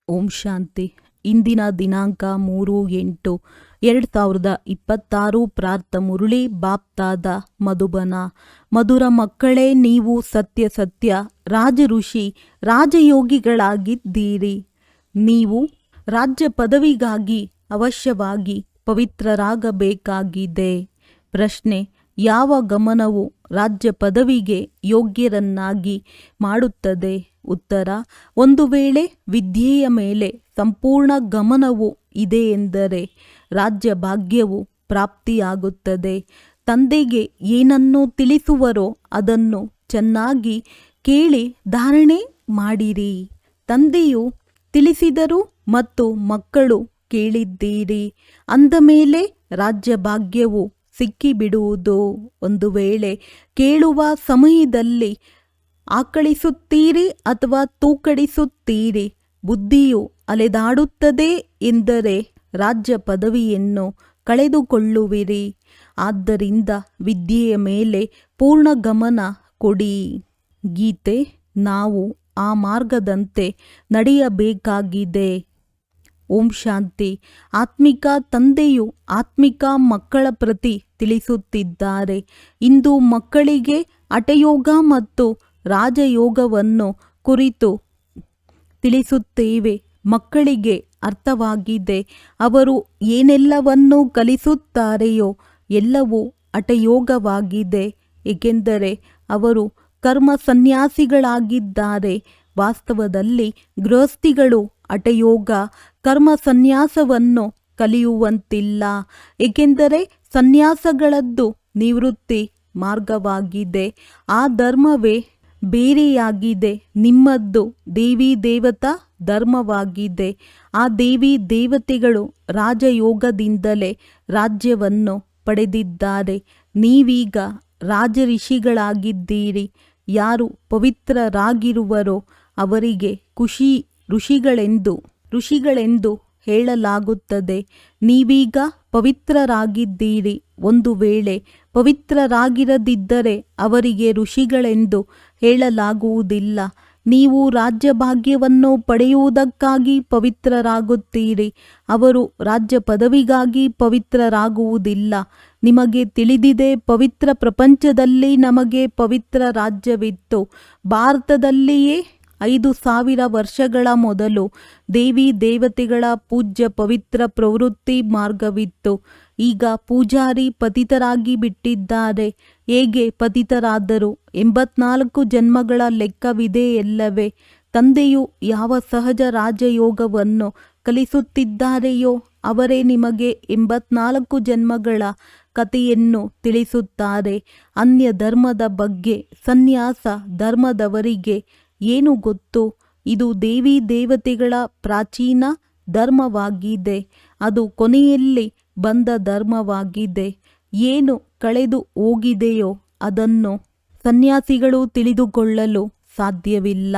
ಓಂ ಶಾಂತಿ. ಇಂದಿನ ದಿನಾಂಕ 3/8/2026. ಪ್ರಾರ್ಥ ಮುರಳಿ ಬಾಪ್ತಾದ ಮಧುಬನ. ಮಧುರ ಮಕ್ಕಳೇ, ನೀವು ಸತ್ಯ ಸತ್ಯ ರಾಜ ಋಷಿ ರಾಜಯೋಗಿಗಳಾಗಿದ್ದೀರಿ. ನೀವು ರಾಜ್ಯ ಪದವಿಗಾಗಿ ಅವಶ್ಯವಾಗಿ ಪವಿತ್ರರಾಗಬೇಕಾಗಿದೆ. ಪ್ರಶ್ನೆ: ಯಾವ ಗಮನವು ರಾಜ್ಯ ಪದವಿಗೆ ಯೋಗ್ಯರನ್ನಾಗಿ ಮಾಡುತ್ತದೆ? ಉತ್ತರ: ಒಂದು ವೇಳೆ ವಿದ್ಯೆಯ ಮೇಲೆ ಸಂಪೂರ್ಣ ಗಮನವು ಇದೆ ಎಂದರೆ ರಾಜ್ಯ ಭಾಗ್ಯವು ಪ್ರಾಪ್ತಿಯಾಗುತ್ತದೆ. ತಂದೆಗೆ ಏನನ್ನು ತಿಳಿಸುವರೋ ಅದನ್ನು ಚೆನ್ನಾಗಿ ಕೇಳಿ ಧಾರಣೆ ಮಾಡಿರಿ. ತಂದೆಯು ತಿಳಿಸಿದರು ಮತ್ತು ಮಕ್ಕಳು ಕೇಳಿದ್ದೀರಿ ಅಂದ ಮೇಲೆ ರಾಜ್ಯ ಭಾಗ್ಯವು ಸಿಕ್ಕಿಬಿಡುವುದು. ಒಂದು ವೇಳೆ ಕೇಳುವ ಸಮಯದಲ್ಲಿ ಆಕಳಿಸುತ್ತೀರಿ ಅಥವಾ ತೂಕಡಿಸುತ್ತೀರಿ, ಬುದ್ಧಿಯು ಅಲೆದಾಡುತ್ತದೆ ಎಂದರೆ ರಾಜ್ಯ ಪದವಿಯನ್ನು ಕಳೆದುಕೊಳ್ಳುವಿರಿ. ಆದ್ದರಿಂದ ವಿದ್ಯೆಯ ಮೇಲೆ ಪೂರ್ಣ ಗಮನ ಕೊಡಿ. ಗೀತೆ: ನಾವು ಆ ಮಾರ್ಗದಂತೆ ನಡೆಯಬೇಕಾಗಿದೆ. ಓಂ ಶಾಂತಿ. ಆತ್ಮಿಕ ತಂದೆಯು ಆತ್ಮಿಕ ಮಕ್ಕಳ ಪ್ರತಿ ತಿಳಿಸುತ್ತಿದ್ದಾರೆ. ಇಂದು ಮಕ್ಕಳಿಗೆ ಹಠಯೋಗ ಮತ್ತು ರಾಜಯೋಗವನ್ನು ಕುರಿತು ತಿಳಿಸುತ್ತೇವೆ. ಮಕ್ಕಳಿಗೆ ಅರ್ಥವಾಗಿದೆ. ಅವರು ಏನೆಲ್ಲವನ್ನು ಕಲಿಸುತ್ತಾರೆಯೋ ಎಲ್ಲವೂ ಹಠಯೋಗವಾಗಿದೆ, ಏಕೆಂದರೆ ಅವರು ಕರ್ಮ ಸನ್ಯಾಸಿಗಳಾಗಿದ್ದಾರೆ. ವಾಸ್ತವದಲ್ಲಿ ಗೃಹಸ್ಥಿಗಳು ಹಠಯೋಗ ಕರ್ಮ ಸನ್ಯಾಸವನ್ನು ಕಲಿಯುವಂತಿಲ್ಲ, ಏಕೆಂದರೆ ಸನ್ಯಾಸಗಳದ್ದು ನಿವೃತ್ತಿ ಮಾರ್ಗವಾಗಿದೆ. ಆ ಧರ್ಮವೇ ಬೇರೆಯಾಗಿದೆ. ನಿಮ್ಮದ್ದು ದೇವಿ ದೇವತಾ ಧರ್ಮವಾಗಿದೆ. ಆ ದೇವಿ ದೇವತೆಗಳು ರಾಜಯೋಗದಿಂದಲೇ ರಾಜ್ಯವನ್ನು ಪಡೆದಿದ್ದಾರೆ. ನೀವೀಗ ರಾಜ ಋಷಿಗಳಾಗಿದ್ದೀರಿ. ಯಾರು ಪವಿತ್ರರಾಗಿರುವರೋ ಅವರಿಗೆ ಋಷಿಗಳೆಂದು ಹೇಳಲಾಗುತ್ತದೆ. ನೀವೀಗ ಪವಿತ್ರರಾಗಿದ್ದೀರಿ. ಒಂದು ವೇಳೆ ಪವಿತ್ರರಾಗಿರದಿದ್ದರೆ ಅವರಿಗೆ ಋಷಿಗಳೆಂದು ಹೇಳಲಾಗುವುದಿಲ್ಲ. ನೀವು ರಾಜ್ಯ ಭಾಗ್ಯವನ್ನು ಪಡೆಯುವುದಕ್ಕಾಗಿ ಪವಿತ್ರರಾಗುತ್ತೀರಿ. ಅವರು ರಾಜ್ಯ ಪದವಿಗಾಗಿ ಪವಿತ್ರರಾಗುವುದಿಲ್ಲ. ನಿಮಗೆ ತಿಳಿದಿದೆ, ಪವಿತ್ರ ಪ್ರಪಂಚದಲ್ಲಿ ನಮಗೆ ಪವಿತ್ರ ರಾಜ್ಯವಿತ್ತು. ಭಾರತದಲ್ಲಿಯೇ 5000 ವರ್ಷಗಳ ಮೊದಲು ದೇವಿ ದೇವತೆಗಳ ಪೂಜ್ಯ ಪವಿತ್ರ ಪ್ರವೃತ್ತಿ ಮಾರ್ಗವಿತ್ತು. ಈಗ ಪೂಜಾರಿ ಪತಿತರಾಗಿ ಬಿಟ್ಟಿದ್ದಾರೆ. ಹೇಗೆ ಪತಿತರಾದರು? 84 ಜನ್ಮಗಳ ಲೆಕ್ಕವಿದೆಯಲ್ಲವೇ? ತಂದೆಯು ಯಾವ ಸಹಜ ರಾಜಯೋಗವನ್ನು ಕಲಿಸುತ್ತಿದ್ದಾರೆಯೋ ಅವರೇ ನಿಮಗೆ 84 ಜನ್ಮಗಳ ಕಥೆಯನ್ನು ತಿಳಿಸುತ್ತಾರೆ. ಅನ್ಯ ಧರ್ಮದ ಬಗ್ಗೆ ಸನ್ಯಾಸ ಧರ್ಮದವರಿಗೆ ಏನು ಗೊತ್ತು? ಇದು ದೇವಿ ದೇವತೆಗಳ ಪ್ರಾಚೀನ ಧರ್ಮವಾಗಿದೆ. ಅದು ಕೊನೆಯಲ್ಲಿ ಬಂದ ಧರ್ಮವಾಗಿದೆ. ಏನು ಕಳೆದು ಹೋಗಿದೆಯೋ ಅದನ್ನು ಸನ್ಯಾಸಿಗಳು ತಿಳಿದುಕೊಳ್ಳಲು ಸಾಧ್ಯವಿಲ್ಲ.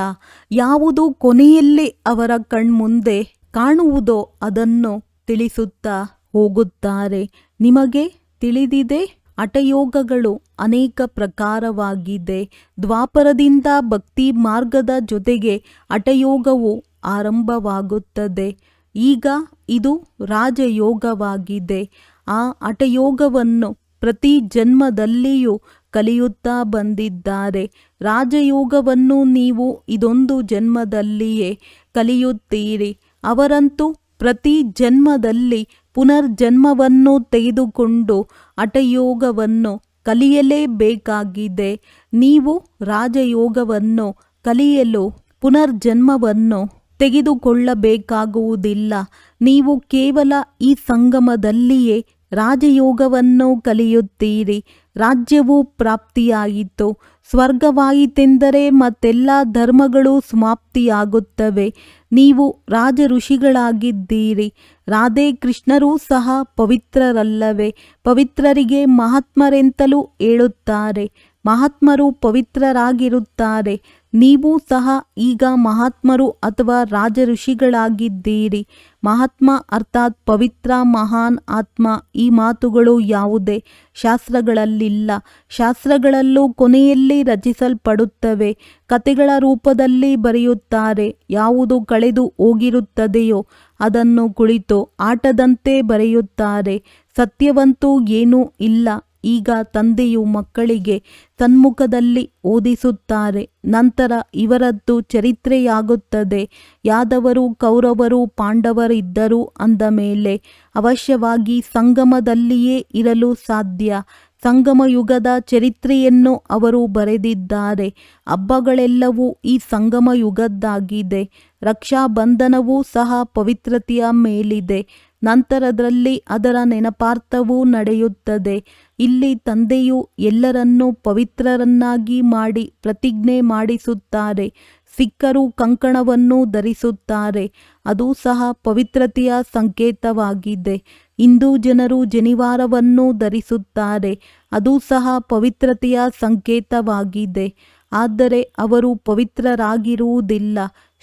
ಯಾವುದು ಕೊನೆಯಲ್ಲಿ ಅವರ ಕಣ್ಮುಂದೆ ಕಾಣುವುದೋ ಅದನ್ನು ತಿಳಿಸುತ್ತಾ ಹೋಗುತ್ತಾರೆ. ನಿಮಗೆ ತಿಳಿದಿದೆ, ಹಠಯೋಗಗಳು ಅನೇಕ ಪ್ರಕಾರವಾಗಿದೆ. ದ್ವಾಪರದಿಂದ ಭಕ್ತಿ ಮಾರ್ಗದ ಜೊತೆಗೆ ಹಠಯೋಗವು ಆರಂಭವಾಗುತ್ತದೆ. ಈಗ ಇದು ರಾಜಯೋಗವಾಗಿದೆ. ಆ ಹಠಯೋಗವನ್ನು ಪ್ರತಿ ಜನ್ಮದಲ್ಲಿಯೂ ಕಲಿಯುತ್ತಾ ಬಂದಿದ್ದಾರೆ. ರಾಜಯೋಗವನ್ನು ನೀವು ಇದೊಂದು ಜನ್ಮದಲ್ಲಿಯೇ ಕಲಿಯುತ್ತೀರಿ. ಅವರಂತೂ ಪ್ರತಿ ಜನ್ಮದಲ್ಲಿ ಪುನರ್ಜನ್ಮವನ್ನು ತೆಗೆದುಕೊಂಡು ಹಠಯೋಗವನ್ನು ಕಲಿಯಲೇಬೇಕಾಗಿದೆ. ನೀವು ರಾಜಯೋಗವನ್ನು ಕಲಿಯಲು ಪುನರ್ಜನ್ಮವನ್ನು ತೆಗೆದುಕೊಳ್ಳಬೇಕಾಗುವುದಿಲ್ಲ. ನೀವು ಕೇವಲ ಈ ಸಂಗಮದಲ್ಲಿಯೇ ರಾಜಯೋಗವನ್ನು ಕಲಿಯುತ್ತೀರಿ. ರಾಜ್ಯವು ಪ್ರಾಪ್ತಿಯಾಯಿತು. ಸ್ವರ್ಗವಾಯಿತೆಂದರೆ ಮತ್ತೆಲ್ಲ ಧರ್ಮಗಳು ಸಮಾಪ್ತಿಯಾಗುತ್ತವೆ. ನೀವು ರಾಜ ಋಷಿಗಳಾಗಿದ್ದೀರಿ. ರಾಧೆ ಕೃಷ್ಣರೂ ಸಹ ಪವಿತ್ರರಲ್ಲವೇ? ಪವಿತ್ರರಿಗೆ ಮಹಾತ್ಮರೆಂತಲೂ ಹೇಳುತ್ತಾರೆ. ಮಹಾತ್ಮರು ಪವಿತ್ರರಾಗಿರುತ್ತಾರೆ. ನೀವು ಸಹ ಈಗ ಮಹಾತ್ಮರು ಅಥವಾ ರಾಜ ಋಷಿಗಳಾಗಿದ್ದೀರಿ. ಮಹಾತ್ಮ ಅರ್ಥಾತ್ ಪವಿತ್ರ, ಮಹಾನ್ ಆತ್ಮ. ಈ ಮಾತುಗಳು ಯಾವುದೇ ಶಾಸ್ತ್ರಗಳಲ್ಲಿಲ್ಲ. ಶಾಸ್ತ್ರಗಳಲ್ಲೂ ಕೊನೆಯಲ್ಲಿ ರಚಿಸಲ್ಪಡುತ್ತವೆ. ಕಥೆಗಳ ರೂಪದಲ್ಲಿ ಬರೆಯುತ್ತಾರೆ. ಯಾವುದು ಕಳೆದು ಹೋಗಿರುತ್ತದೆಯೋ ಅದನ್ನು ಕುಳಿತು ಆಟದಂತೆ ಬರೆಯುತ್ತಾರೆ. ಸತ್ಯವಂತೂ ಏನೂ ಇಲ್ಲ. ಈಗ ತಂದೆಯು ಮಕ್ಕಳಿಗೆ ಸನ್ಮುಖದಲ್ಲಿ ಓದಿಸುತ್ತಾರೆ. ನಂತರ ಇವರದ್ದು ಚರಿತ್ರೆಯಾಗುತ್ತದೆ. ಯಾದವರು, ಕೌರವರು, ಪಾಂಡವರಿದ್ದರು ಅಂದ ಮೇಲೆ ಅವಶ್ಯವಾಗಿ ಸಂಗಮದಲ್ಲಿಯೇ ಇರಲು ಸಾಧ್ಯ. ಸಂಗಮ ಯುಗದ ಚರಿತ್ರೆಯನ್ನು ಅವರು ಬರೆದಿದ್ದಾರೆ. ಹಬ್ಬಗಳೆಲ್ಲವೂ ಈ ಸಂಗಮ ಯುಗದ್ದಾಗಿದೆ. ರಕ್ಷಾಬಂಧನವೂ ಸಹ ಪವಿತ್ರತೆಯ ಮೇಲಿದೆ. ನಂತರದಲ್ಲಿ ಅದರ ನೆನಪಾರ್ಥವೂ ನಡೆಯುತ್ತದೆ. ಇಲ್ಲಿ ತಂದೆಯು ಎಲ್ಲರನ್ನೂ ಪವಿತ್ರರನ್ನಾಗಿ ಮಾಡಿ ಪ್ರತಿಜ್ಞೆ ಮಾಡಿಸುತ್ತಾರೆ. ಸಿಖ್ಖರು ಕಂಕಣವನ್ನು ಧರಿಸುತ್ತಾರೆ. ಅದು ಸಹ ಪವಿತ್ರತೆಯ ಸಂಕೇತವಾಗಿದೆ. ಹಿಂದೂ ಜನರು ಜನಿವಾರವನ್ನು ಧರಿಸುತ್ತಾರೆ. ಅದು ಸಹ ಪವಿತ್ರತೆಯ ಸಂಕೇತವಾಗಿದೆ. ಆದರೆ ಅವರು ಪವಿತ್ರರಾಗಿರುವುದಿಲ್ಲ.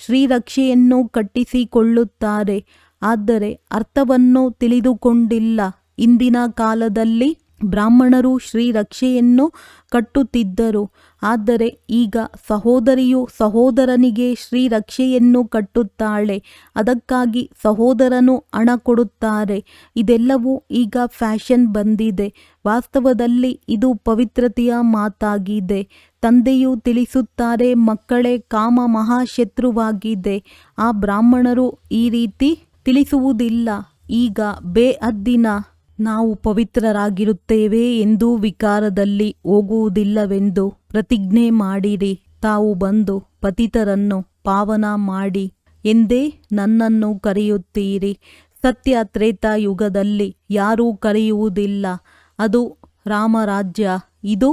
ಶ್ರೀರಕ್ಷೆಯನ್ನು ಕಟ್ಟಿಸಿಕೊಳ್ಳುತ್ತಾರೆ. ಆದರೆ ಅರ್ಥವನ್ನು ತಿಳಿದುಕೊಂಡಿಲ್ಲ. ಇಂದಿನ ಕಾಲದಲ್ಲಿ ಬ್ರಾಹ್ಮಣರು ಶ್ರೀರಕ್ಷೆಯನ್ನು ಕಟ್ಟುತ್ತಿದ್ದರು. ಆದರೆ ಈಗ ಸಹೋದರಿಯು ಸಹೋದರನಿಗೆ ಶ್ರೀರಕ್ಷೆಯನ್ನು ಕಟ್ಟುತ್ತಾಳೆ. ಅದಕ್ಕಾಗಿ ಸಹೋದರನು ಹಣ ಕೊಡುತ್ತಾರೆ. ಇದೆಲ್ಲವೂ ಈಗ ಫ್ಯಾಷನ್ ಬಂದಿದೆ. ವಾಸ್ತವದಲ್ಲಿ ಇದು ಪವಿತ್ರತೆಯ ಮಾತಾಗಿದೆ. ತಂದೆಯು ತಿಳಿಸುತ್ತಾರೆ, ಮಕ್ಕಳೇ, ಕಾಮ ಮಹಾಶತ್ರುವಾಗಿದೆ. ಆ ಬ್ರಾಹ್ಮಣರು ಈ ರೀತಿ ತಿಳಿಸುವುದಿಲ್ಲ. ಈಗ ಬೇಅದ್ದಿನ ನಾವು ಪವಿತ್ರರಾಗಿರುತ್ತೇವೆ ಎಂದು ವಿಕಾರದಲ್ಲಿ ಹೋಗುವುದಿಲ್ಲವೆಂದು ಪ್ರತಿಜ್ಞೆ ಮಾಡಿರಿ. ತಾವು ಬಂದು ಪತಿತರನ್ನು ಪಾವನ ಮಾಡಿ ಎಂದೇ ನನ್ನನ್ನು ಕರೆಯುತ್ತೀರಿ. ಸತ್ಯ ತ್ರೇತಾ ಯುಗದಲ್ಲಿ ಯಾರೂ ಕರೆಯುವುದಿಲ್ಲ. ಅದು ರಾಮರಾಜ್ಯ, ಇದು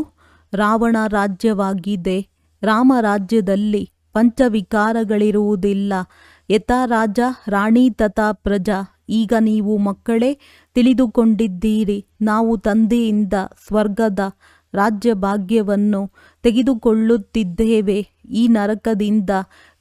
ರಾವಣ ರಾಜ್ಯವಾಗಿದೆ. ರಾಮರಾಜ್ಯದಲ್ಲಿ ಪಂಚವಿಕಾರಗಳಿರುವುದಿಲ್ಲ. ಯಥಾ ರಾಜ ರಾಣಿ ತಥಾ ಪ್ರಜಾ. ಈಗ ನೀವು ಮಕ್ಕಳೇ ತಿಳಿದುಕೊಂಡಿದ್ದೀರಿ. ನಾವು ತಂದೆಯಿಂದ ಸ್ವರ್ಗದ ರಾಜ್ಯಭಾಗ್ಯವನ್ನು ತೆಗೆದುಕೊಳ್ಳುತ್ತಿದ್ದೇವೆ. ಈ ನರಕದಿಂದ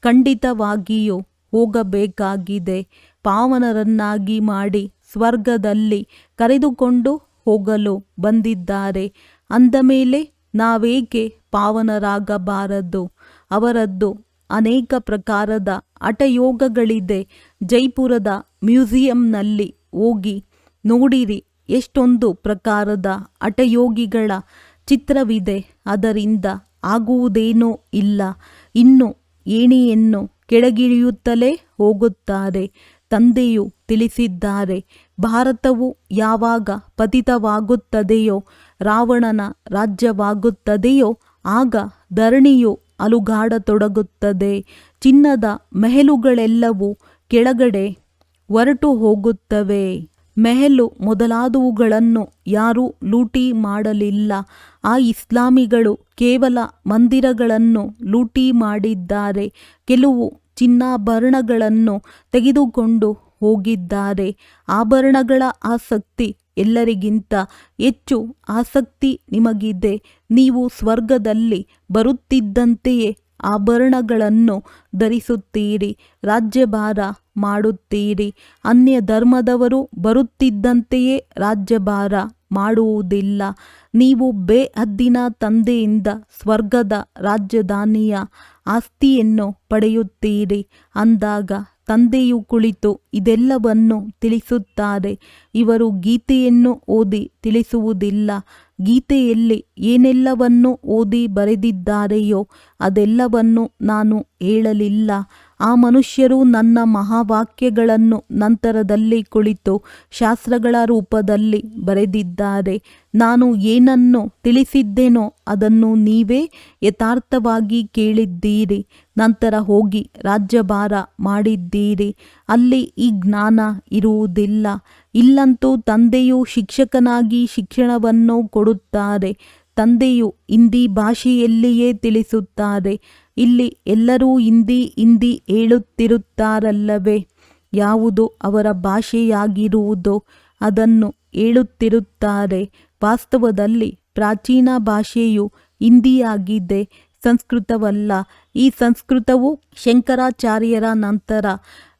ಖಂಡಿತವಾಗಿಯೂ ಹೋಗಬೇಕಾಗಿದೆ. ಪಾವನರನ್ನಾಗಿ ಮಾಡಿ ಸ್ವರ್ಗದಲ್ಲಿ ಕರೆದುಕೊಂಡು ಹೋಗಲು ಬಂದಿದ್ದಾರೆ. ಅಂದ ಮೇಲೆ ನಾವೇಕೆ ಪಾವನರಾಗಬಾರದು? ಅವರದ್ದು ಅನೇಕ ಪ್ರಕಾರದ ಹಠಯೋಗಗಳಿದೆ. ಜೈಪುರದ ಮ್ಯೂಸಿಯಂನಲ್ಲಿ ಹೋಗಿ ನೋಡಿರಿ. ಎಷ್ಟೊಂದು ಪ್ರಕಾರದ ಹಠಯೋಗಿಗಳ ಚಿತ್ರವಿದೆ. ಅದರಿಂದ ಆಗುವುದೇನೂ ಇಲ್ಲ. ಇನ್ನು ಏಣಿಯನ್ನು ಕೆಳಗಿಳಿಯುತ್ತಲೇ ಹೋಗುತ್ತಾರೆ. ತಂದೆಯು ತಿಳಿಸಿದ್ದಾರೆ, ಭಾರತವು ಯಾವಾಗ ಪತಿತವಾಗುತ್ತದೆಯೋ, ರಾವಣನ ರಾಜ್ಯವಾಗುತ್ತದೆಯೋ, ಆಗ ಧರಣಿಯು ಅಲುಗಾಡತೊಡಗುತ್ತದೆ. ಚಿನ್ನದ ಮೆಹಲುಗಳೆಲ್ಲವೂ ಕೆಳಗಡೆ ಹೊರಟು ಹೋಗುತ್ತವೆ. ಮೆಹಲು ಮೊದಲಾದವುಗಳನ್ನು ಯಾರೂ ಲೂಟಿ ಮಾಡಲಿಲ್ಲ. ಆ ಇಸ್ಲಾಮಿಗಳು ಕೇವಲ ಮಂದಿರಗಳನ್ನು ಲೂಟಿ ಮಾಡಿದ್ದಾರೆ. ಕೆಲವು ಚಿನ್ನಾಭರಣಗಳನ್ನು ತೆಗೆದುಕೊಂಡು ಹೋಗಿದ್ದಾರೆ. ಆಭರಣಗಳ ಆಸಕ್ತಿ ಎಲ್ಲರಿಗಿಂತ ಹೆಚ್ಚು ಆಸಕ್ತಿ ನಿಮಗಿದೆ. ನೀವು ಸ್ವರ್ಗದಲ್ಲಿ ಬರುತ್ತಿದ್ದಂತೆಯೇ ಆಭರಣಗಳನ್ನು ಧರಿಸುತ್ತೀರಿ. ರಾಜ್ಯಭಾರ ಮಾಡುತ್ತೀರಿ. ಅನ್ಯ ಧರ್ಮದವರು ಬರುತ್ತಿದ್ದಂತೆಯೇ ರಾಜ್ಯಭಾರ ಮಾಡುವುದಿಲ್ಲ. ನೀವು ಬೇಹದ್ದಿನ ತಂದೆಯಿಂದ ಸ್ವರ್ಗದ ರಾಜಧಾನಿಯ ಆಸ್ತಿಯನ್ನು ಪಡೆಯುತ್ತೀರಿ. ಅಂದಾಗ ತಂದೆಯು ಕುಳಿತು ಇದೆಲ್ಲವನ್ನು ತಿಳಿಸುತ್ತಾರೆ. ಇವರು ಗೀತೆಯನ್ನು ಓದಿ ತಿಳಿಸುವುದಿಲ್ಲ. ಗೀತೆಯಲ್ಲಿ ಏನೆಲ್ಲವನ್ನು ಓದಿ ಬರೆದಿದ್ದಾರೆಯೋ ಅದೆಲ್ಲವನ್ನು ನಾನು ಹೇಳಲಿಲ್ಲ. ಆ ಮನುಷ್ಯರು ನನ್ನ ಮಹಾವಾಕ್ಯಗಳನ್ನು ನಂತರದಲ್ಲಿ ಕುಳಿತು ಶಾಸ್ತ್ರಗಳ ರೂಪದಲ್ಲಿ ಬರೆದಿದ್ದಾರೆ. ನಾನು ಏನನ್ನು ತಿಳಿಸಿದ್ದೇನೋ ಅದನ್ನು ನೀವೇ ಯಥಾರ್ಥವಾಗಿ ಕೇಳಿದ್ದೀರಿ. ನಂತರ ಹೋಗಿ ರಾಜ್ಯಭಾರ ಮಾಡಿದ್ದೀರಿ. ಅಲ್ಲಿ ಈ ಜ್ಞಾನ ಇರುವುದಿಲ್ಲ. ಇಲ್ಲಂತೂ ತಂದೆಯು ಶಿಕ್ಷಕನಾಗಿ ಶಿಕ್ಷಣವನ್ನು ಕೊಡುತ್ತಾರೆ. ತಂದೆಯು ಹಿಂದಿ ಭಾಷೆಯಲ್ಲಿಯೇ ತಿಳಿಸುತ್ತಾರೆ. ಇಲ್ಲಿ ಎಲ್ಲರೂ ಹಿಂದಿ ಹೇಳುತ್ತಿರುತ್ತಾರಲ್ಲವೇ? ಯಾವುದು ಅವರ ಭಾಷೆಯಾಗಿರುವುದೋ ಅದನ್ನು ಹೇಳುತ್ತಿರುತ್ತಾರೆ. ವಾಸ್ತವದಲ್ಲಿ ಪ್ರಾಚೀನ ಭಾಷೆಯು ಹಿಂದಿಯಾಗಿದೆ. ಸಂಸ್ಕೃತವಲ್ಲ. ಈ ಸಂಸ್ಕೃತವು ಶಂಕರಾಚಾರ್ಯರ ನಂತರ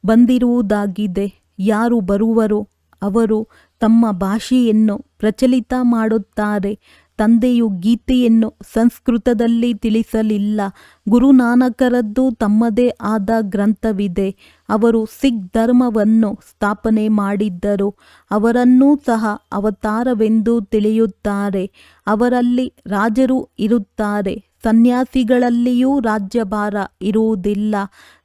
ಬಂದಿರುವುದಾಗಿದೆ. ಯಾರು ಬರುವರೋ ಅವರು ತಮ್ಮ ಭಾಷೆಯನ್ನು ಪ್ರಚಲಿತ ಮಾಡುತ್ತಾರೆ. ತಂದೆಯು ಗೀತೆಯನ್ನು ಸಂಸ್ಕೃತದಲ್ಲಿ ತಿಳಿಸಲಿಲ್ಲ. ಗುರುನಾನಕರದ್ದು ತಮ್ಮದೇ ಆದ ಗ್ರಂಥವಿದೆ. ಅವರು ಸಿಖ್ ಧರ್ಮವನ್ನು ಸ್ಥಾಪನೆ ಮಾಡಿದ್ದರು. ಅವರನ್ನೂ ಸಹ ಅವತಾರವೆಂದು ತಿಳಿಯುತ್ತಾರೆ. ಅವರಲ್ಲಿ ರಾಜರು ಇರುತ್ತಾರೆ. ಸನ್ಯಾಸಿಗಳಲ್ಲಿಯೂ ರಾಜ್ಯಭಾರ ಇರುವುದಿಲ್ಲ.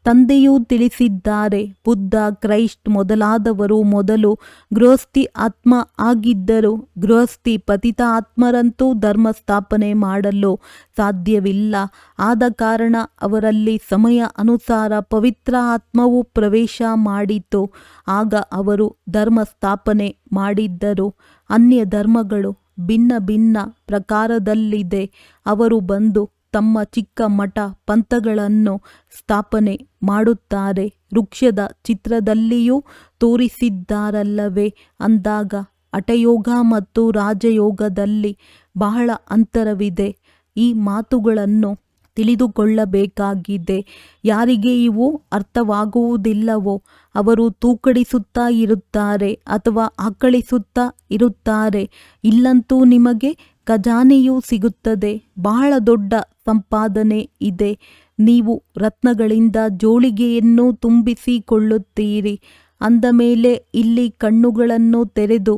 ತಂದೆಯೂ ತಿಳಿಸಿದ್ದಾರೆ, ಬುದ್ಧ, ಕ್ರೈಸ್ಟ್ ಮೊದಲಾದವರು ಮೊದಲು ಗೃಹಸ್ಥಿ ಆತ್ಮ ಆಗಿದ್ದರು. ಗೃಹಸ್ಥಿ ಪತಿತ ಆತ್ಮರಂತೂ ಧರ್ಮ ಸ್ಥಾಪನೆ ಮಾಡಲು ಸಾಧ್ಯವಿಲ್ಲ. ಆದ ಕಾರಣ ಅವರಲ್ಲಿ ಸಮಯ ಅನುಸಾರ ಪವಿತ್ರ ಆತ್ಮವು ಪ್ರವೇಶ ಮಾಡಿತು. ಆಗ ಅವರು ಧರ್ಮ ಸ್ಥಾಪನೆ ಮಾಡಿದ್ದರು. ಅನ್ಯ ಧರ್ಮಗಳು ಭಿನ್ನ ಭಿನ್ನ ಪ್ರಕಾರದಲ್ಲಿದೆ. ಅವರು ಬಂದು ತಮ್ಮ ಚಿಕ್ಕ ಮಠ ಪಂಥಗಳನ್ನು ಸ್ಥಾಪನೆ ಮಾಡುತ್ತಾರೆ. ವೃಕ್ಷದ ಚಿತ್ರದಲ್ಲಿಯೂ ತೋರಿಸಿದ್ದಾರಲ್ಲವೇ ಅಂದಾಗ ಹಠಯೋಗ ಮತ್ತು ರಾಜಯೋಗದಲ್ಲಿ ಬಹಳ ಅಂತರವಿದೆ. ಈ ಮಾತುಗಳನ್ನು ತಿಳಿದುಕೊಳ್ಳಬೇಕಾಗಿದೆ. ಯಾರಿಗೆ ಇವು ಅರ್ಥವಾಗುವುದಿಲ್ಲವೋ ಅವರು ತೂಕಡಿಸುತ್ತಾ ಇರುತ್ತಾರೆ ಅಥವಾ ಆಕಳಿಸುತ್ತಾ ಇರುತ್ತಾರೆ. ಇಲ್ಲಂತೂ ನಿಮಗೆ ಖಜಾನೆಯೂ ಸಿಗುತ್ತದೆ. ಬಹಳ ದೊಡ್ಡ ಸಂಪಾದನೆ ಇದೆ. ನೀವು ರತ್ನಗಳಿಂದ ಜೋಳಿಗೆಯನ್ನು ತುಂಬಿಸಿಕೊಳ್ಳುತ್ತೀರಿ. ಅಂದ ಮೇಲೆ ಇಲ್ಲಿ ಕಣ್ಣುಗಳನ್ನು ತೆರೆದು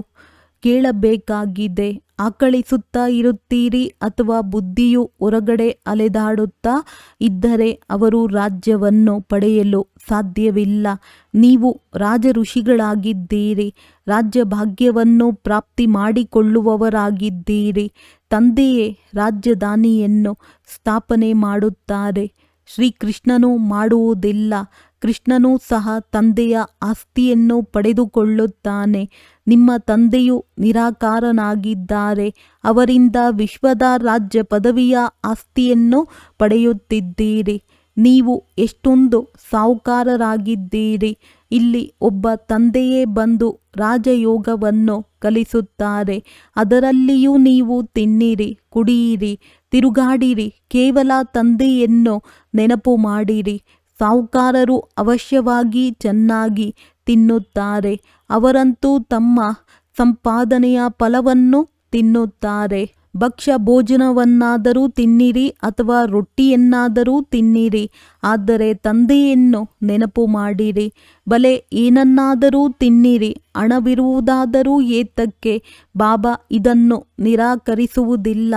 ಕೇಳಬೇಕಾಗಿದೆ. ಆಕಳಿಸುತ್ತಾ ಇರುತ್ತೀರಿ ಅಥವಾ ಬುದ್ಧಿಯು ಹೊರಗಡೆ ಅಲೆದಾಡುತ್ತಾ ಇದ್ದರೆ ಅವರು ರಾಜ್ಯವನ್ನು ಪಡೆಯಲು ಸಾಧ್ಯವಿಲ್ಲ. ನೀವು ರಾಜ ಋಷಿಗಳಾಗಿದ್ದೀರಿ. ರಾಜ್ಯ ಭಾಗ್ಯವನ್ನು ಪ್ರಾಪ್ತಿ ಮಾಡಿಕೊಳ್ಳುವವರಾಗಿದ್ದೀರಿ. ತಂದೆಯೇ ರಾಜಧಾನಿಯನ್ನು ಸ್ಥಾಪನೆ ಮಾಡುತ್ತಾರೆ. ಶ್ರೀಕೃಷ್ಣನು ಮಾಡುವುದಿಲ್ಲ. ಕೃಷ್ಣನೂ ಸಹ ತಂದೆಯ ಆಸ್ತಿಯನ್ನು ಪಡೆದುಕೊಳ್ಳುತ್ತಾನೆ. ನಿಮ್ಮ ತಂದೆಯು ನಿರಾಕಾರನಾಗಿದ್ದಾರೆ. ಅವರಿಂದ ವಿಶ್ವದ ರಾಜ್ಯ ಪದವಿಯ ಆಸ್ತಿಯನ್ನು ಪಡೆಯುತ್ತಿದ್ದೀರಿ. ನೀವು ಎಷ್ಟೊಂದು ಸಾಹುಕಾರರಾಗಿದ್ದೀರಿ. ಇಲ್ಲಿ ಒಬ್ಬ ತಂದೆಯೇ ಬಂದು ರಾಜಯೋಗವನ್ನು ಕಲಿಸುತ್ತಾರೆ. ಅದರಲ್ಲಿಯೂ ನೀವು ತಿನ್ನಿರಿ, ಕುಡಿಯಿರಿ, ತಿರುಗಾಡಿರಿ. ಕೇವಲ ತಂದೆಯನ್ನು ನೆನಪು ಮಾಡಿರಿ. ಸಾಹುಕಾರರು ಅವಶ್ಯವಾಗಿ ಚೆನ್ನಾಗಿ ತಿನ್ನುತ್ತಾರೆ. ಅವರಂತೂ ತಮ್ಮ ಸಂಪಾದನೆಯ ಫಲವನ್ನು ತಿನ್ನುತ್ತಾರೆ. ಭಕ್ಷ್ಯ ಭೋಜನವನ್ನಾದರೂ ತಿನ್ನಿರಿ ಅಥವಾ ರೊಟ್ಟಿಯನ್ನಾದರೂ ತಿನ್ನಿರಿ, ಆದರೆ ತಂದೆಯನ್ನು ನೆನಪು ಮಾಡಿರಿ. ಬಲೆ ಏನನ್ನಾದರೂ ತಿನ್ನಿರಿ, ಹಣವಿರುವುದಾದರೂ ಏತಕ್ಕೆ? ಬಾಬಾ ಇದನ್ನು ನಿರಾಕರಿಸುವುದಿಲ್ಲ.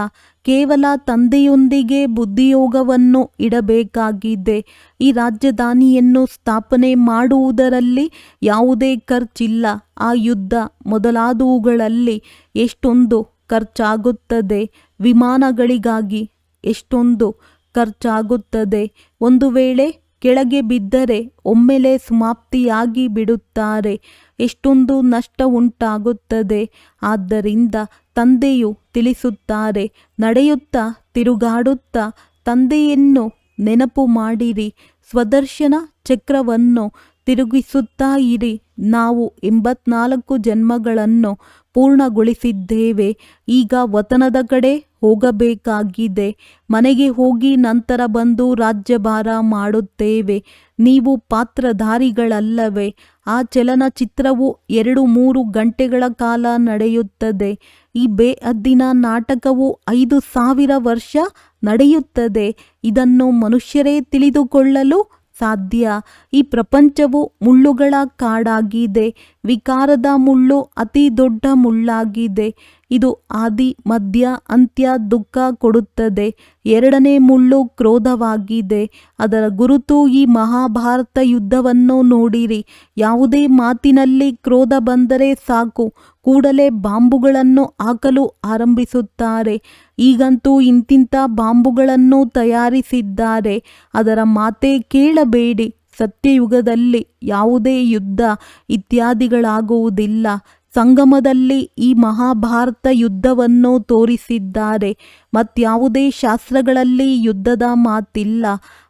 ಕೇವಲ ತಂದೆಯೊಂದಿಗೆ ಬುದ್ಧಿಯೋಗವನ್ನು ಇಡಬೇಕಾಗಿದೆ. ಈ ರಾಜಧಾನಿಯನ್ನು ಸ್ಥಾಪನೆ ಮಾಡುವುದರಲ್ಲಿ ಯಾವುದೇ ಖರ್ಚಿಲ್ಲ. ಆ ಯುದ್ಧ ಮೊದಲಾದವುಗಳಲ್ಲಿ ಎಷ್ಟೊಂದು ಖರ್ಚಾಗುತ್ತದೆ. ವಿಮಾನಗಳಿಗಾಗಿ ಎಷ್ಟೊಂದು ಖರ್ಚಾಗುತ್ತದೆ. ಒಂದು ವೇಳೆ ಕೆಳಗೆ ಬಿದ್ದರೆ ಒಮ್ಮೆಲೆ ಸಮಾಪ್ತಿಯಾಗಿ ಬಿಡುತ್ತಾರೆ. ಎಷ್ಟೊಂದು ನಷ್ಟ ಉಂಟಾಗುತ್ತದೆ. ಆದ್ದರಿಂದ ತಂದೆಯು ತಿಳಿಸುತ್ತಾರೆ, ನಡೆಯುತ್ತಾ ತಿರುಗಾಡುತ್ತಾ ತಂದೆಯನ್ನು ನೆನಪು ಮಾಡಿರಿ. ಸ್ವದರ್ಶನ ಚಕ್ರವನ್ನು ತಿರುಗಿಸುತ್ತಾ ಇರಿ. ನಾವು 84 ಜನ್ಮಗಳನ್ನು ಪೂರ್ಣಗೊಳಿಸಿದ್ದೇವೆ. ಈಗ ವತನದ ಕಡೆ ಹೋಗಬೇಕಾಗಿದೆ. ಮನೆಗೆ ಹೋಗಿ ನಂತರ ಬಂದು ರಾಜ್ಯಭಾರ ಮಾಡುತ್ತೇವೆ. ನೀವು ಪಾತ್ರಧಾರಿಗಳಲ್ಲವೇ? ಆ ಚಲನಚಿತ್ರವು 2-3 ಗಂಟೆಗಳ ಕಾಲ ನಡೆಯುತ್ತದೆ. ಈ ಬೇಹದ್ದಿನ ನಾಟಕವು 5000 ವರ್ಷ ನಡೆಯುತ್ತದೆ. ಇದನ್ನು ಮನುಷ್ಯರೇ ತಿಳಿದುಕೊಳ್ಳಲು ಸಾಧ್ಯ. ಈ ಪ್ರಪಂಚವು ಮುಳ್ಳುಗಳ ಕಾಡಾಗಿದೆ. ವಿಕಾರದ ಮುಳ್ಳು ಅತಿ ದೊಡ್ಡ ಮುಳ್ಳಾಗಿದೆ. ಇದು ಆದಿ, ಮಧ್ಯ, ಅಂತ್ಯ ದುಃಖ ಕೊಡುತ್ತದೆ. 2ನೇ ಮುಳ್ಳು ಕ್ರೋಧವಾಗಿದೆ. ಅದರ ಗುರುತು ಈ ಮಹಾಭಾರತ ಯುದ್ಧವನ್ನು ನೋಡಿರಿ. ಯಾವುದೇ ಮಾತಿನಲ್ಲಿ ಕ್ರೋಧ ಬಂದರೆ ಸಾಕು, ಕೂಡಲೇ ಬಾಂಬುಗಳನ್ನು ಹಾಕಲು ಆರಂಭಿಸುತ್ತಾರೆ. ಈಗಂತೂ ಇಂತಿಂಥ ಬಾಂಬುಗಳನ್ನು ತಯಾರಿಸಿದ್ದಾರೆ. ಅದರ ಮಾತೇ ಕೇಳಬೇಡಿ. ಸತ್ಯಯುಗದಲ್ಲಿ ಯಾವುದೇ ಯುದ್ಧ ಇತ್ಯಾದಿಗಳಾಗುವುದಿಲ್ಲ. ಸಂಗಮದಲ್ಲಿ ಈ ಮಹಾಭಾರತ ಯುದ್ಧವನ್ನು ತೋರಿಸಿದ್ದಾರೆ. ಮತ್ಯಾವುದೇ ಶಾಸ್ತ್ರಗಳಲ್ಲಿ ಯುದ್ಧದ ಮಾತಿಲ್ಲ.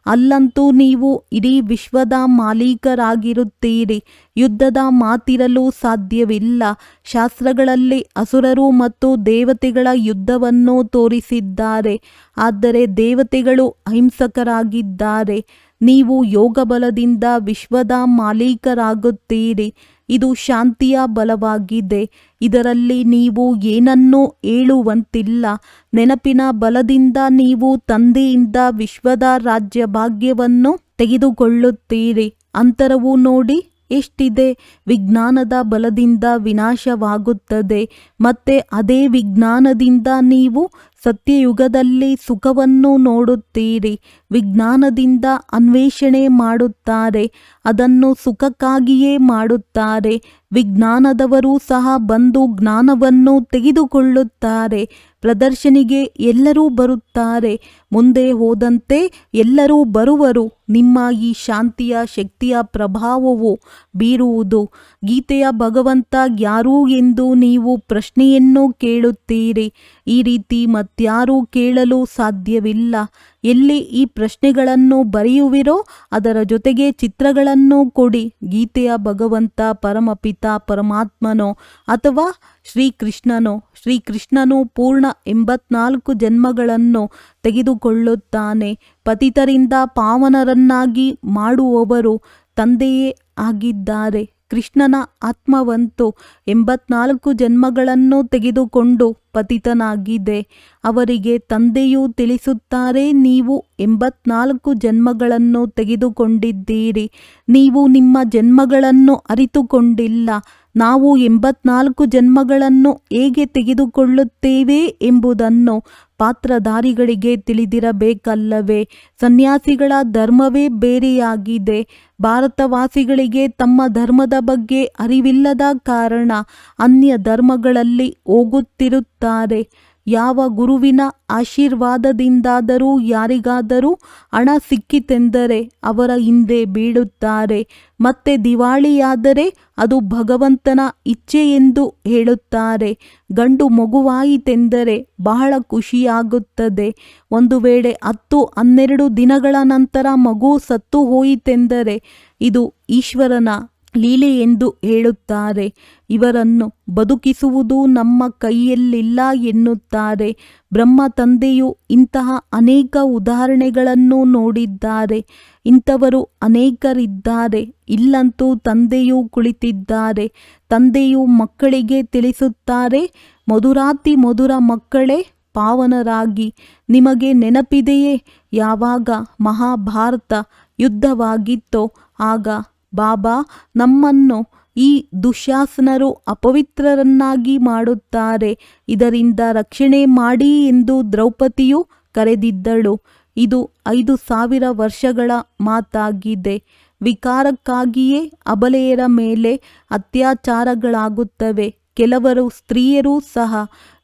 ಅಲ್ಲಂತೂ ನೀವು ಇಡೀ ವಿಶ್ವದ ಮಾಲೀಕರಾಗಿರುತ್ತೀರಿ. ಯುದ್ಧದ ಮಾತಿರಲು ಸಾಧ್ಯವಿಲ್ಲ. ಶಾಸ್ತ್ರಗಳಲ್ಲಿ ಅಸುರರು ಮತ್ತು ದೇವತೆಗಳ ಯುದ್ಧವನ್ನು ತೋರಿಸಿದ್ದಾರೆ. ಆದರೆ ದೇವತೆಗಳು ಅಹಿಂಸಕರಾಗಿದ್ದಾರೆ. ನೀವು ಯೋಗಬಲದಿಂದ ವಿಶ್ವದ ಮಾಲೀಕರಾಗುತ್ತೀರಿ. ಇದು ಶಾಂತಿಯ ಬಲವಾಗಿದೆ. ಇದರಲ್ಲಿ ನೀವು ಏನನ್ನೂ ಹೇಳುವಂತಿಲ್ಲ. ನೆನಪಿನ ಬಲದಿಂದ ನೀವು ತಂದೆಯಿಂದ ವಿಶ್ವದ ರಾಜ್ಯ ಭಾಗ್ಯವನ್ನು ತೆಗೆದುಕೊಳ್ಳುತ್ತೀರಿ. ಅಂತರವು ನೋಡಿ ಎಷ್ಟಿದೆ. ವಿಜ್ಞಾನದ ಬಲದಿಂದ ವಿನಾಶವಾಗುತ್ತದೆ. ಮತ್ತೆ ಅದೇ ವಿಜ್ಞಾನದಿಂದ ನೀವು ಸತ್ಯಯುಗದಲ್ಲಿ ಸುಖವನ್ನು ನೋಡುತ್ತೀರಿ. ವಿಜ್ಞಾನದಿಂದ ಅನ್ವೇಷಣೆ ಮಾಡುತ್ತಾರೆ. ಅದನ್ನು ಸುಖಕ್ಕಾಗಿಯೇ ಮಾಡುತ್ತಾರೆ. ವಿಜ್ಞಾನದವರು ಸಹ ಬಂದು ಜ್ಞಾನವನ್ನು ತೆಗೆದುಕೊಳ್ಳುತ್ತಾರೆ. ಪ್ರದರ್ಶನಿಗೆ ಎಲ್ಲರೂ ಬರುತ್ತಾರೆ. ಮುಂದೆ ಹೋದಂತೆ ಎಲ್ಲರೂ ಬರುವರು. ನಿಮ್ಮ ಈ ಶಾಂತಿಯ ಶಕ್ತಿಯ ಪ್ರಭಾವವು ಬೀರುವುದು. ಗೀತೆಯ ಭಗವಂತ ಯಾರು ಎಂದು ನೀವು ಪ್ರಶ್ನೆಯನ್ನು ಕೇಳುತ್ತೀರಿ. ಈ ರೀತಿ ಮತ್ಯಾರೂ ಕೇಳಲು ಸಾಧ್ಯವಿಲ್ಲ. ಎಲ್ಲಿ ಈ ಪ್ರಶ್ನೆಗಳನ್ನು ಬರೆಯುವಿರೋ ಅದರ ಜೊತೆಗೆ ಚಿತ್ರಗಳನ್ನು ಕೊಡಿ. ಗೀತೆಯ ಭಗವಂತ ಪರಮಪಿತ ಪರಮಾತ್ಮನೋ ಅಥವಾ ಶ್ರೀಕೃಷ್ಣನೋ. ಶ್ರೀಕೃಷ್ಣನು ಪೂರ್ಣ 84 ಜನ್ಮಗಳನ್ನು ತೆಗೆದುಕೊಳ್ಳುತ್ತಾನೆ. ಪತಿತರಿಂದ ಪಾವನರನ್ನಾಗಿ ಮಾಡುವವರು ತಂದೆಯೇ ಆಗಿದ್ದಾರೆ. ಕೃಷ್ಣನ ಆತ್ಮವಂತೂ 84 ಜನ್ಮಗಳನ್ನು ತೆಗೆದುಕೊಂಡು ಪತಿತನಾಗಿದೆ. ಅವರಿಗೆ ತಂದೆಯು ತಿಳಿಸುತ್ತಾರೆ, ನೀವು 84 ಜನ್ಮಗಳನ್ನು ತೆಗೆದುಕೊಂಡಿದ್ದೀರಿ. ನೀವು ನಿಮ್ಮ ಜನ್ಮಗಳನ್ನು ಅರಿತುಕೊಂಡಿಲ್ಲ. ನಾವು 84 ಜನ್ಮಗಳನ್ನು ಹೇಗೆ ತೆಗೆದುಕೊಳ್ಳುತ್ತೇವೆ ಎಂಬುದನ್ನು ಪಾತ್ರಧಾರಿಗಳಿಗೆ ತಿಳಿದಿರಬೇಕಲ್ಲವೇ? ಸನ್ಯಾಸಿಗಳ ಧರ್ಮವೇ ಬೇರೆಯಾಗಿದೆ. ಭಾರತವಾಸಿಗಳಿಗೆ ತಮ್ಮ ಧರ್ಮದ ಬಗ್ಗೆ ಅರಿವಿಲ್ಲದ ಕಾರಣ ಅನ್ಯ ಧರ್ಮಗಳಲ್ಲಿ ಹೋಗುತ್ತಿರುತ್ತಾರೆ. ಯಾವ ಗುರುವಿನ ಆಶೀರ್ವಾದದಿಂದಾದರೂ ಯಾರಿಗಾದರೂ ಹಣ ಸಿಕ್ಕಿತೆಂದರೆ ಅವರ ಹಿಂದೆ ಬೀಳುತ್ತಾರೆ. ಮತ್ತೆ ದಿವಾಳಿಯಾದರೆ ಅದು ಭಗವಂತನ ಇಚ್ಛೆ ಎಂದು ಹೇಳುತ್ತಾರೆ. ಗಂಡು ಮಗುವಾಯಿತೆಂದರೆ ಬಹಳ ಖುಷಿಯಾಗುತ್ತದೆ. ಒಂದು ವೇಳೆ 10-12 ದಿನಗಳ ನಂತರ ಮಗು ಸತ್ತು ಹೋಯಿತೆಂದರೆ ಇದು ಈಶ್ವರನ ಲೀಲೆ ಎಂದು ಹೇಳುತ್ತಾರೆ. ಇವರನ್ನು ಬದುಕಿಸುವುದು ನಮ್ಮ ಕೈಯಲ್ಲಿಲ್ಲ ಎನ್ನುತ್ತಾರೆ. ಬ್ರಹ್ಮ ತಂದೆಯು ಇಂತಹ ಅನೇಕ ಉದಾಹರಣೆಗಳನ್ನು ನೋಡಿದ್ದಾರೆ. ಇಂಥವರು ಅನೇಕರಿದ್ದಾರೆ. ಇಲ್ಲಂತೂ ತಂದೆಯು ಕುಳಿತಿದ್ದಾರೆ. ತಂದೆಯು ಮಕ್ಕಳಿಗೆ ತಿಳಿಸುತ್ತಾರೆ, ಮಧುರಾತಿ ಮಧುರ ಮಕ್ಕಳೇ, ಪಾವನರಾಗಿ. ನಿಮಗೆ ನೆನಪಿದೆಯೇ ಯಾವಾಗ ಮಹಾಭಾರತ ಯುದ್ಧವಾಗಿತ್ತೋ ಆಗ ಬಾಬಾ ನಮ್ಮನ್ನು ಈ ದುಶ್ಯಾಸನರು ಅಪವಿತ್ರರನ್ನಾಗಿ ಮಾಡುತ್ತಾರೆ. ಇದರಿಂದ ರಕ್ಷಣೆ ಮಾಡಿ ಎಂದು ದ್ರೌಪದಿಯು ಕರೆದಿದ್ದಳು. ಇದು 5000 ವರ್ಷಗಳ ಮಾತಾಗಿದೆ. ವಿಕಾರಕ್ಕಾಗಿಯೇ ಅಬಲೆಯರ ಮೇಲೆ ಅತ್ಯಾಚಾರಗಳಾಗುತ್ತವೆ. ಕೆಲವರು ಸ್ತ್ರೀಯರೂ ಸಹ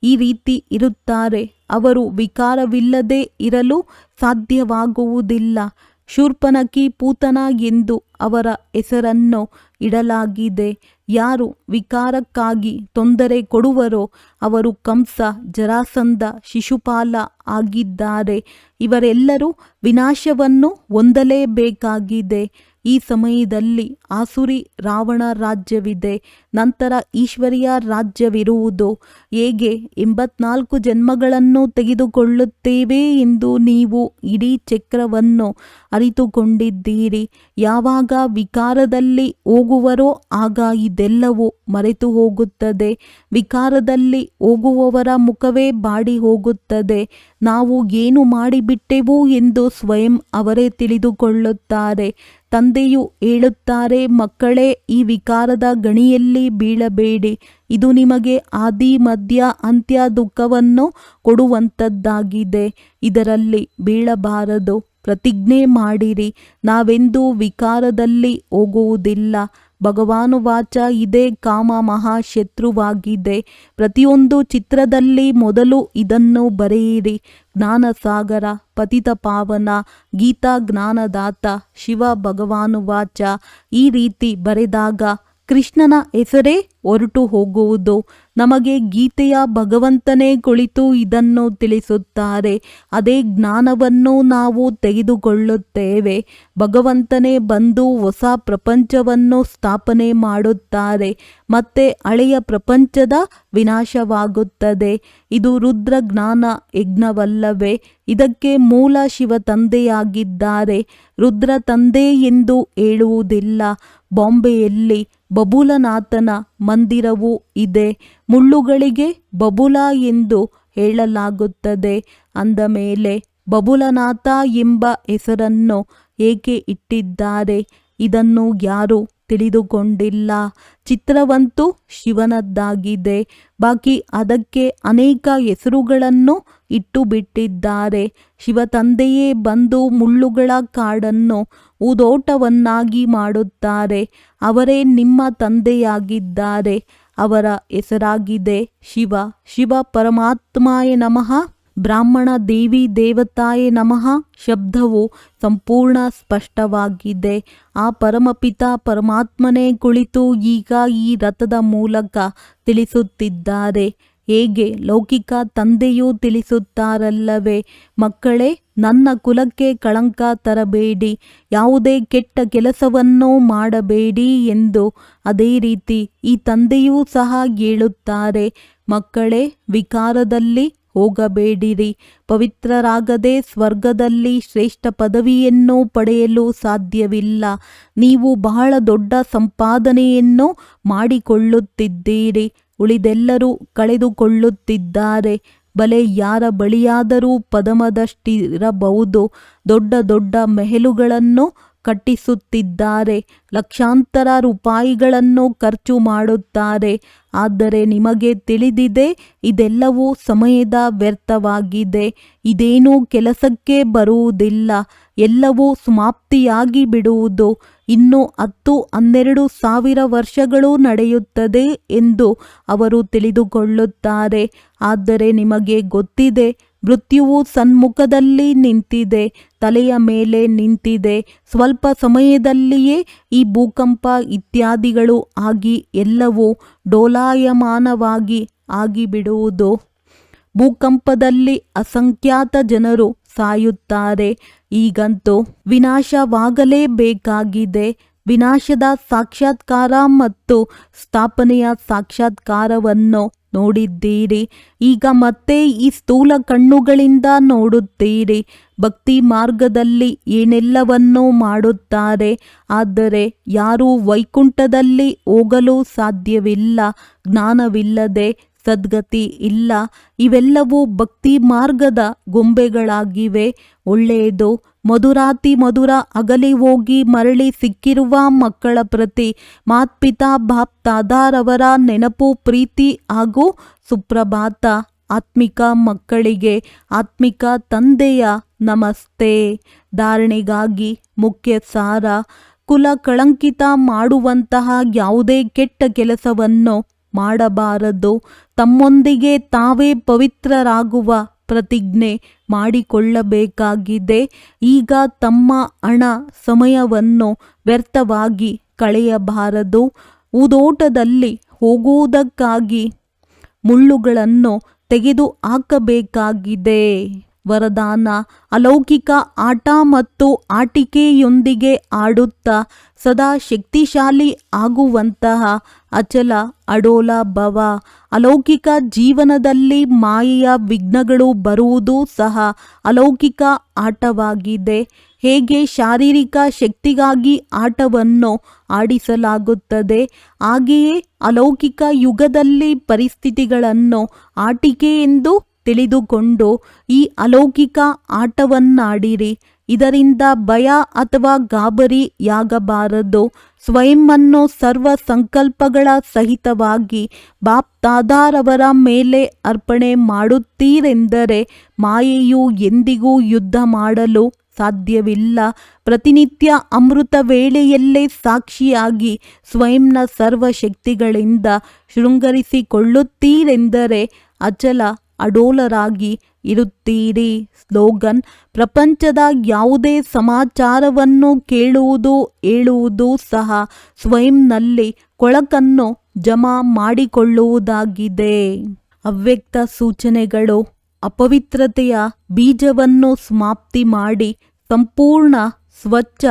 ಈ ರೀತಿ ಇರುತ್ತಾರೆ. ಅವರು ವಿಕಾರವಿಲ್ಲದೆ ಇರಲು ಸಾಧ್ಯವಾಗುವುದಿಲ್ಲ. ಶೂರ್ಪನಖಿ ಪೂತನ ಎಂದು ಅವರ ಹೆಸರನ್ನು ಇಡಲಾಗಿದೆ. ಯಾರು ವಿಕಾರಕ್ಕಾಗಿ ತೊಂದರೆ ಕೊಡುವರೋ ಅವರು ಕಂಸ, ಜರಾಸಂಧ, ಶಿಶುಪಾಲ ಆಗಿದ್ದಾರೆ. ಇವರೆಲ್ಲರೂ ವಿನಾಶವನ್ನು ಹೊಂದಲೇಬೇಕಾಗಿದೆ. ಈ ಸಮಯದಲ್ಲಿ ಆಸುರಿ ರಾವಣ ರಾಜ್ಯವಿದೆ. ನಂತರ ಈಶ್ವರಿಯ ರಾಜ್ಯವಿರುವುದು. ಹೇಗೆ 84 ಜನ್ಮಗಳನ್ನು ತೆಗೆದುಕೊಳ್ಳುತ್ತೇವೆ ಎಂದು ನೀವು ಇಡೀ ಚಕ್ರವನ್ನು ಅರಿತುಕೊಂಡಿದ್ದೀರಿ. ಯಾವಾಗ ವಿಕಾರದಲ್ಲಿ ಹೋಗುವರೋ ಆಗ ಇದೆಲ್ಲವೂ ಮರೆತು ಹೋಗುತ್ತದೆ. ವಿಕಾರದಲ್ಲಿ ಹೋಗುವವರ ಮುಖವೇ ಬಾಡಿ ಹೋಗುತ್ತದೆ. ನಾವು ಏನು ಮಾಡಿಬಿಟ್ಟೆವು ಎಂದು ಸ್ವಯಂ ಅವರೇ ತಿಳಿದುಕೊಳ್ಳುತ್ತಾರೆ. ತಂದೆಯು ಹೇಳುತ್ತಾರೆ, ಮಕ್ಕಳೇ, ಈ ವಿಕಾರದ ಗಣಿಯಲ್ಲಿ ಬೀಳಬೇಡಿ. ಇದು ನಿಮಗೆ ಆದಿ ಮಧ್ಯ ಅಂತ್ಯ ದುಃಖವನ್ನು ಕೊಡುವಂಥದ್ದಾಗಿದೆ. ಇದರಲ್ಲಿ ಬೀಳಬಾರದು. ಪ್ರತಿಜ್ಞೆ ಮಾಡಿರಿ, ನಾವೆಂದೂ ವಿಕಾರದಲ್ಲಿ ಹೋಗುವುದಿಲ್ಲ. ಭಗವಾನುವಾಚ, ಇದೇ ಕಾಮ ಮಹಾಶತ್ರುವಾಗಿದೆ. ಪ್ರತಿಯೊಂದು ಚಿತ್ರದಲ್ಲಿ ಮೊದಲು ಇದನ್ನು ಬರೆಯಿರಿ. ಜ್ಞಾನಸಾಗರ, ಪತಿತ ಪಾವನ, ಗೀತಾ ಜ್ಞಾನದಾತ, ಶಿವ ಭಗವಾನುವಾಚ. ಈ ರೀತಿ ಬರೆದಾಗ ಕೃಷ್ಣನ ಹೆಸರೇ ಹೊರಟು ಹೋಗುವುದು. ನಮಗೆ ಗೀತೆಯ ಭಗವಂತನೇ ಕುಳಿತು ಇದನ್ನು ತಿಳಿಸುತ್ತಾರೆ. ಅದೇ ಜ್ಞಾನವನ್ನು ನಾವು ತೆಗೆದುಕೊಳ್ಳುತ್ತೇವೆ. ಭಗವಂತನೇ ಬಂದು ಹೊಸ ಪ್ರಪಂಚವನ್ನು ಸ್ಥಾಪನೆ ಮಾಡುತ್ತಾರೆ. ಮತ್ತೆ ಹಳೆಯ ಪ್ರಪಂಚದ ವಿನಾಶವಾಗುತ್ತದೆ. ಇದು ರುದ್ರ ಜ್ಞಾನ ಯಜ್ಞವಲ್ಲವೇ? ಇದಕ್ಕೆ ಮೂಲ ಶಿವ ತಂದೆಯಾಗಿದ್ದಾರೆ. ರುದ್ರ ತಂದೆ ಎಂದು ಹೇಳುವುದಿಲ್ಲ. ಬಾಂಬೆಯಲ್ಲಿ ಬಬುಲನಾಥನ ಮಂದಿರವೂ ಇದೆ. ಮುಳ್ಳುಗಳಿಗೆ ಬಬುಲ ಎಂದು ಹೇಳಲಾಗುತ್ತದೆ. ಅಂದ ಮೇಲೆ ಬಬುಲನಾಥ ಎಂಬ ಹೆಸರನ್ನು ಏಕೆ ಇಟ್ಟಿದ್ದಾರೆ? ಇದನ್ನು ಯಾರೂ ತಿಳಿದುಕೊಂಡಿಲ್ಲ. ಚಿತ್ರವಂತೂ ಶಿವನದ್ದಾಗಿದೆ. ಬಾಕಿ ಅದಕ್ಕೆ ಅನೇಕ ಹೆಸರುಗಳನ್ನು ಇಟ್ಟು ಬಿಟ್ಟಿದ್ದಾರೆ. ಶಿವ ತಂದೆಯೇ ಬಂದು ಮುಳ್ಳುಗಳ ಕಾಡನ್ನು ಹೂದೋಟವನ್ನಾಗಿ ಮಾಡುತ್ತಾರೆ. ಅವರೇ ನಿಮ್ಮ ತಂದೆಯಾಗಿದ್ದಾರೆ. ಅವರ ಹೆಸರಾಗಿದೆ ಶಿವ. ಶಿವ ಪರಮಾತ್ಮಾಯ ನಮಃ, ಬ್ರಾಹ್ಮಣ ದೇವಿ ದೇವತಾಯ ನಮಃ ಶಬ್ದವು ಸಂಪೂರ್ಣ ಸ್ಪಷ್ಟವಾಗಿದೆ. ಆ ಪರಮಪಿತ ಪರಮಾತ್ಮನೇ ಕುಳಿತು ಈಗ ಈ ರಥದ ಮೂಲಕ ತಿಳಿಸುತ್ತಿದ್ದಾರೆ. ಹೇಗೆ ಲೌಕಿಕ ತಂದೆಯೂ ತಿಳಿಸುತ್ತಾರಲ್ಲವೇ? ಮಕ್ಕಳೇ, ನನ್ನ ಕುಲಕ್ಕೆ ಕಳಂಕ ತರಬೇಡಿ, ಯಾವುದೇ ಕೆಟ್ಟ ಕೆಲಸವನ್ನು ಮಾಡಬೇಡಿ ಎಂದು. ಅದೇ ರೀತಿ ಈ ತಂದೆಯೂ ಸಹ ಹೇಳುತ್ತಾರೆ, ಮಕ್ಕಳೇ, ವಿಕಾರದಲ್ಲಿ ಹೋಗಬೇಡಿರಿ. ಪವಿತ್ರರಾಗದೆ ಸ್ವರ್ಗದಲ್ಲಿ ಶ್ರೇಷ್ಠ ಪದವಿಯನ್ನು ಪಡೆಯಲು ಸಾಧ್ಯವಿಲ್ಲ. ನೀವು ಬಹಳ ದೊಡ್ಡ ಸಂಪಾದನೆಯನ್ನು ಮಾಡಿಕೊಳ್ಳುತ್ತಿದ್ದೀರಿ. ಉಳಿದೆಲ್ಲರೂ ಕಳೆದುಕೊಳ್ಳುತ್ತಿದ್ದಾರೆ. ಬಲೆ ಯಾರ ಬಳಿಯಾದರೂ ಪದಮದಷ್ಟಿರಬಹುದು. ದೊಡ್ಡ ದೊಡ್ಡ ಮೆಹಲುಗಳನ್ನು ಕಟ್ಟಿಸುತ್ತಿದ್ದಾರೆ. ಲಕ್ಷಾಂತರ ರೂಪಾಯಿಗಳನ್ನು ಖರ್ಚು ಮಾಡುತ್ತಾರೆ. ಆದರೆ ನಿಮಗೆ ತಿಳಿದಿದೆ, ಇದೆಲ್ಲವೂ ಸಮಯದ ವ್ಯರ್ಥವಾಗಿದೆ. ಇದೇನೂ ಕೆಲಸಕ್ಕೆ ಬರುವುದಿಲ್ಲ. ಎಲ್ಲವೂ ಸಮಾಪ್ತಿಯಾಗಿ ಬಿಡುವುದು. ಇನ್ನು 10-12 ಸಾವಿರ ವರ್ಷಗಳು ನಡೆಯುತ್ತದೆ ಎಂದು ಅವರು ತಿಳಿದುಕೊಳ್ಳುತ್ತಾರೆ. ಆದರೆ ನಿಮಗೆ ಗೊತ್ತಿದೆ, ಮೃತ್ಯುವು ಸನ್ಮುಖದಲ್ಲಿ ನಿಂತಿದೆ, ತಲೆಯ ಮೇಲೆ ನಿಂತಿದೆ. ಸ್ವಲ್ಪ ಸಮಯದಲ್ಲಿಯೇ ಈ ಭೂಕಂಪ ಇತ್ಯಾದಿಗಳು ಆಗಿ ಎಲ್ಲವೂ ಡೋಲಾಯಮಾನವಾಗಿ ಆಗಿಬಿಡುವುದು. ಭೂಕಂಪದಲ್ಲಿ ಅಸಂಖ್ಯಾತ ಜನರು ಸಾಯುತ್ತಾರೆ. ಈಗಂತೂ ವಿನಾಶವಾಗಲೇಬೇಕಾಗಿದೆ. ವಿನಾಶದ ಸಾಕ್ಷಾತ್ಕಾರ ಮತ್ತು ಸ್ಥಾಪನೆಯ ಸಾಕ್ಷಾತ್ಕಾರವನ್ನು ನೋಡಿದ್ದೀರಿ. ಈಗ ಮತ್ತೆ ಈ ಸ್ಥೂಲ ಕಣ್ಣುಗಳಿಂದ ನೋಡುತ್ತೀರಿ. ಭಕ್ತಿ ಮಾರ್ಗದಲ್ಲಿ ಏನೆಲ್ಲವನ್ನೂ ಮಾಡುತ್ತಾರೆ. ಆದರೆ ಯಾರೂ ವೈಕುಂಠದಲ್ಲಿ ಹೋಗಲು ಸಾಧ್ಯವಿಲ್ಲ. ಜ್ಞಾನವಿಲ್ಲದೆ ಸದ್ಗತಿ ಇಲ್ಲ. ಇವೆಲ್ಲವೂ ಭಕ್ತಿ ಮಾರ್ಗದ ಗೊಂಬೆಗಳಾಗಿವೆ. ಒಳ್ಳೆಯದು. ಮಧುರಾತಿ ಮಧುರ ಅಗಲಿ ಹೋಗಿ ಮರಳಿ ಸಿಕ್ಕಿರುವ ಮಕ್ಕಳ ಪ್ರತಿ ಮಾತ್ಪಿತಾ ಬಾಪ್ ತಾದಾರವರ ನೆನಪು, ಪ್ರೀತಿ ಹಾಗೂ ಸುಪ್ರಭಾತ. ಆತ್ಮಿಕ ಮಕ್ಕಳಿಗೆ ಆತ್ಮಿಕ ತಂದೆಯ ನಮಸ್ತೆ. ಧಾರಣೆಗಾಗಿ ಮುಖ್ಯ ಸಾರ: ಕುಲ ಕಳಂಕಿತ ಮಾಡುವಂತಹ ಯಾವುದೇ ಕೆಟ್ಟ ಕೆಲಸವನ್ನು ಮಾಡಬಾರದು. ತಮ್ಮೊಂದಿಗೆ ತಾವೇ ಪವಿತ್ರರಾಗುವ ಪ್ರತಿಜ್ಞೆ ಮಾಡಿಕೊಳ್ಳಬೇಕಾಗಿದೆ. ಈಗ ತಮ್ಮ ಹಣ ಸಮಯವನ್ನು ವ್ಯರ್ಥವಾಗಿ ಕಳೆಯಬಾರದು. ಹೂದೋಟದಲ್ಲಿ ಹೋಗುವುದಕ್ಕಾಗಿ ಮುಳ್ಳುಗಳನ್ನು ತೆಗೆದು ಹಾಕಬೇಕಾಗಿದೆ. ವರದಾನ: ಅಲೌಕಿಕ ಆಟ ಮತ್ತು ಆಟಿಕೆಯೊಂದಿಗೆ ಆಡುತ್ತಾ ಸದಾ ಶಕ್ತಿಶಾಲಿ ಆಗುವಂತಹ ಅಚಲ ಅಡೋಲ ಭವ. ಅಲೌಕಿಕ ಜೀವನದಲ್ಲಿ ಮಾಯೆಯ ವಿಘ್ನಗಳು ಬರುವುದು ಸಹ ಅಲೌಕಿಕ ಆಟವಾಗಿದೆ. ಹೇಗೆ ಶಾರೀರಿಕ ಶಕ್ತಿಗಾಗಿ ಆಟವನ್ನು ಆಡಿಸಲಾಗುತ್ತದೆ, ಹಾಗೆಯೇ ಅಲೌಕಿಕ ಯುಗದಲ್ಲಿ ಪರಿಸ್ಥಿತಿಗಳನ್ನು ಆಟಿಕೆ ಎಂದು ತಿಳಿದುಕೊಂಡು ಈ ಅಲೌಕಿಕ ಆಟವನ್ನಾಡಿರಿ. ಇದರಿಂದ ಭಯ ಅಥವಾ ಗಾಬರಿಯಾಗಬಾರದು. ಸ್ವಯಂವನ್ನು ಸರ್ವ ಸಂಕಲ್ಪಗಳ ಸಹಿತವಾಗಿ ಬಾಪ್ ತಾದಾರವರ ಮೇಲೆ ಅರ್ಪಣೆ ಮಾಡುತ್ತೀರೆಂದರೆ ಮಾಯೆಯು ಎಂದಿಗೂ ಯುದ್ಧ ಮಾಡಲು ಸಾಧ್ಯವಿಲ್ಲ. ಪ್ರತಿನಿತ್ಯ ಅಮೃತ ವೇಳೆಯಲ್ಲೇ ಸಾಕ್ಷಿಯಾಗಿ ಸ್ವಯಂನ ಸರ್ವಶಕ್ತಿಗಳಿಂದ ಶೃಂಗರಿಸಿಕೊಳ್ಳುತ್ತೀರೆಂದರೆ ಅಚಲ ಅಡೋಲರಾಗಿ ಇರುತ್ತೀರಿ. ಸ್ಲೋಗನ್: ಪ್ರಪಂಚದ ಯಾವುದೇ ಸಮಾಚಾರವನ್ನು ಕೇಳುವುದು ಹೇಳುವುದು ಸಹ ಸ್ವಯಂನಲ್ಲಿ ಕೊಳಕನ್ನು ಜಮಾ ಮಾಡಿಕೊಳ್ಳುವುದಾಗಿದೆ. ಅವ್ಯಕ್ತ ಸೂಚನೆಗಳು: ಅಪವಿತ್ರತೆಯ ಬೀಜವನ್ನು ಸಮಾಪ್ತಿ ಮಾಡಿ ಸಂಪೂರ್ಣ ಸ್ವಚ್ಛ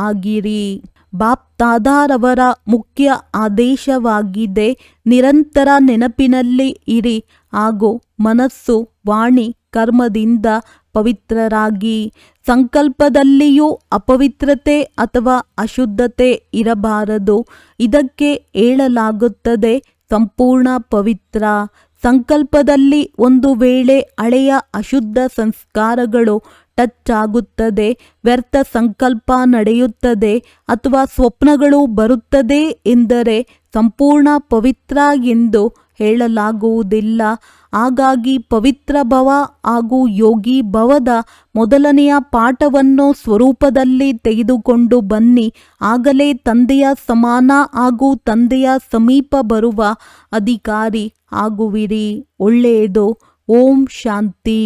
ಆಗಿರಿ. ಬಾಪ್ ದಾದಾರವರ ಮುಖ್ಯ ಆದೇಶವಾಗಿದೆ, ನಿರಂತರ ನೆನಪಿನಲ್ಲಿ ಇರಿ ಹಾಗೂ ಮನಸ್ಸು, ವಾಣಿ, ಕರ್ಮದಿಂದ ಪವಿತ್ರರಾಗಿ. ಸಂಕಲ್ಪದಲ್ಲಿಯೂ ಅಪವಿತ್ರತೆ ಅಥವಾ ಅಶುದ್ಧತೆ ಇರಬಾರದು. ಇದಕ್ಕೆ ಹೇಳಲಾಗುತ್ತದೆ ಸಂಪೂರ್ಣ ಪವಿತ್ರ. ಸಂಕಲ್ಪದಲ್ಲಿ ಒಂದು ವೇಳೆ ಹಳೆಯ ಅಶುದ್ಧ ಸಂಸ್ಕಾರಗಳು ಟಚ್ ಆಗುತ್ತದೆ, ವ್ಯರ್ಥ ಸಂಕಲ್ಪ ನಡೆಯುತ್ತದೆ ಅಥವಾ ಸ್ವಪ್ನಗಳು ಬರುತ್ತದೆ ಎಂದರೆ ಸಂಪೂರ್ಣ ಪವಿತ್ರ ಎಂದು ಹೇಳಲಾಗುವುದಿಲ್ಲ. ಹಾಗಾಗಿ ಪವಿತ್ರ ಭವ ಹಾಗೂ ಯೋಗಿ ಭವದ ಮೊದಲನೆಯ ಪಾಠವನ್ನು ಸ್ವರೂಪದಲ್ಲಿ ತೆಗೆದುಕೊಂಡು ಬನ್ನಿ. ಆಗಲೇ ತಂದೆಯ ಸಮಾನ ಹಾಗೂ ತಂದೆಯ ಸಮೀಪ ಬರುವ ಅಧಿಕಾರಿ ಆಗುವಿರಿ. ಒಳ್ಳೆಯದು. ಓಂ ಶಾಂತಿ.